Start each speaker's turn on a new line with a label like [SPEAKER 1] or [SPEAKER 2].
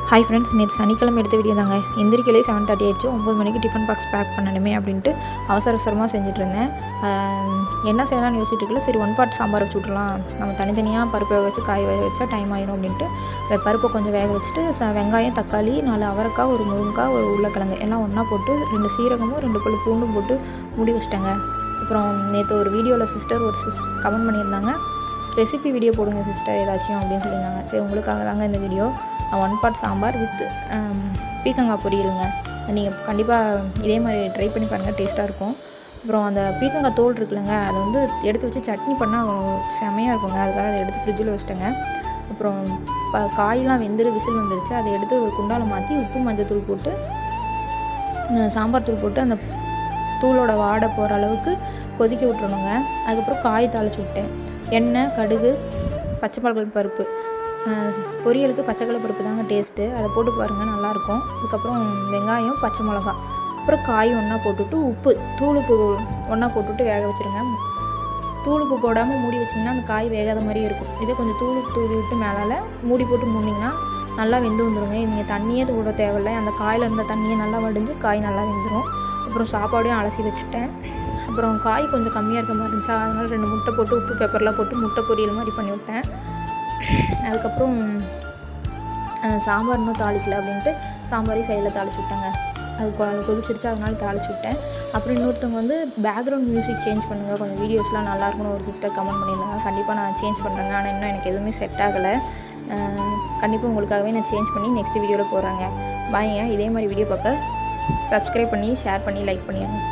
[SPEAKER 1] Hi friends, நேற்று சனிக்கிழமை எடுத்த வீடியோ தாங்க. எந்திரிக்கலே 7:30 ஆயிடுச்சு. 9 மணிக்கு டிஃபன் பாக்ஸ் பேக் பண்ணணுமே அப்படின்ட்டு அவசரமாக செஞ்சுட்ருந்தேன். என்ன செய்யலாம்னு யோசிச்சுட்டு இருக்கல, சரி ஒன் பாட் சாம்பார் வச்சு விட்றலாம். நம்ம தனித்தனியாக பருப்பு வேக வச்சு காய் வேக வச்சா டைம் ஆயிடும் அப்படின்ட்டு பருப்பை கொஞ்சம் வேக வச்சுட்டு வெங்காயம், தக்காளி, 4 அவரைக்காய், ஒரு முருங்கைக்காய், ஒரு உருளைக்கிழங்கு எல்லாம் ஒன்றா போட்டு 2 சீரகமும் 2 பல்லு பூண்டும் போட்டு மூடி வச்சிட்டேங்க. அப்புறம் நேற்று ஒரு வீடியோவில் ஒரு கமெண்ட் பண்ணியிருந்தாங்க, ரெசிபி வீடியோ போடுங்க சிஸ்டர் ஏதாச்சும் அப்படின்னு சொல்லியிருந்தாங்க. சரி, உங்களுக்காக தாங்க இந்த video. One pot sambar with பீக்கங்காய் பொரியலுங்க. நீங்கள் கண்டிப்பாக இதே மாதிரி ட்ரை பண்ணி பாருங்கள், டேஸ்ட்டாக இருக்கும். அப்புறம் அந்த பீக்கங்காய் தோல் இருக்குல்லங்க, அதை வந்து எடுத்து வச்சு சட்னி பண்ணால் செமையாக இருக்குங்க. அதுக்காக அதை எடுத்து ஃப்ரிட்ஜில் வச்சிட்டேங்க. அப்புறம் காயெலாம் விசில் வந்துருச்சு. அதை எடுத்து ஒரு குண்டால் மாற்றி உப்பு மஞ்சள் தூள் போட்டு சாம்பார் தூள் போட்டு அந்த தூளோட வாடை போகிற அளவுக்கு கொதிக்க விட்டுறணுங்க. அதுக்கப்புறம் காய் தாளித்து விட்டேன். எண்ணெய், கடுகு, பச்சை மிளகாய் பருப்பு, பொரியலுக்கு பச்சைக்கடலை பருப்பு தாங்க டேஸ்ட்டு. அதை போட்டு பாருங்கள், நல்லாயிருக்கும். அதுக்கப்புறம் வெங்காயம், பச்சை மிளகா, அப்புறம் காய் ஒன்றா போட்டுவிட்டு உப்பு, தூளுப்பு ஒன்றா போட்டுவிட்டு வேக வச்சுருங்க. தூளுப்பு போடாமல் மூடி வச்சிங்கன்னா அந்த காய் வேகாத மாதிரியே இருக்கும். இதே கொஞ்சம் தூளுப்பு தூவி விட்டு மேலால் மூடி போட்டு மூடிங்கன்னா நல்லா வெந்து வந்துடுங்க. நீங்கள் தண்ணியே தூட தேவையில்லை, அந்த காயில் இருந்த தண்ணியை நல்லா வடிஞ்சு காய் நல்லா வெந்துடும். அப்புறம் சாப்பாடையும் அலசி வச்சுட்டேன். அப்புறம் காய் கொஞ்சம் கம்மியாக இருக்க மாதிரி இருந்துச்சா, அதனால் 2 முட்டை போட்டு உப்பு பெப்பர்லாம் போட்டு முட்டை பொரியல் மாதிரி பண்ணி விட்டேன். அதுக்கப்புறம் சாம்பார் இன்னும் தாளிக்கலை அப்படின்ட்டு சாம்பாரையும் சைடில் தாளிச்சு விட்டேங்க. அது கொதிச்சிருச்சு, அதனால தாளிச்சு விட்டேன். அப்புறம் இன்னொருத்தவங்க வந்து பேக்ரவுண்ட் மியூசிக் சேஞ்ச் பண்ணுங்கள், கொஞ்சம் வீடியோஸ்லாம் நல்லாயிருக்குன்னு ஒரு சிஸ்டர் கமெண்ட் பண்ணியிருந்தாங்க. கண்டிப்பாக நான் சேஞ்ச் பண்ணுறேங்க. ஆனால் இன்னும் எனக்கு எதுவுமே செட் ஆகலை. கண்டிப்பாக உங்களுக்காகவே நான் சேஞ்ச் பண்ணி நெக்ஸ்ட் வீடியோவில் போடுறேங்க. பாய்ங்க. இதே மாதிரி வீடியோ பார்க்க சப்ஸ்கிரைப் பண்ணி, ஷேர் பண்ணி, லைக் பண்ணிடுங்க.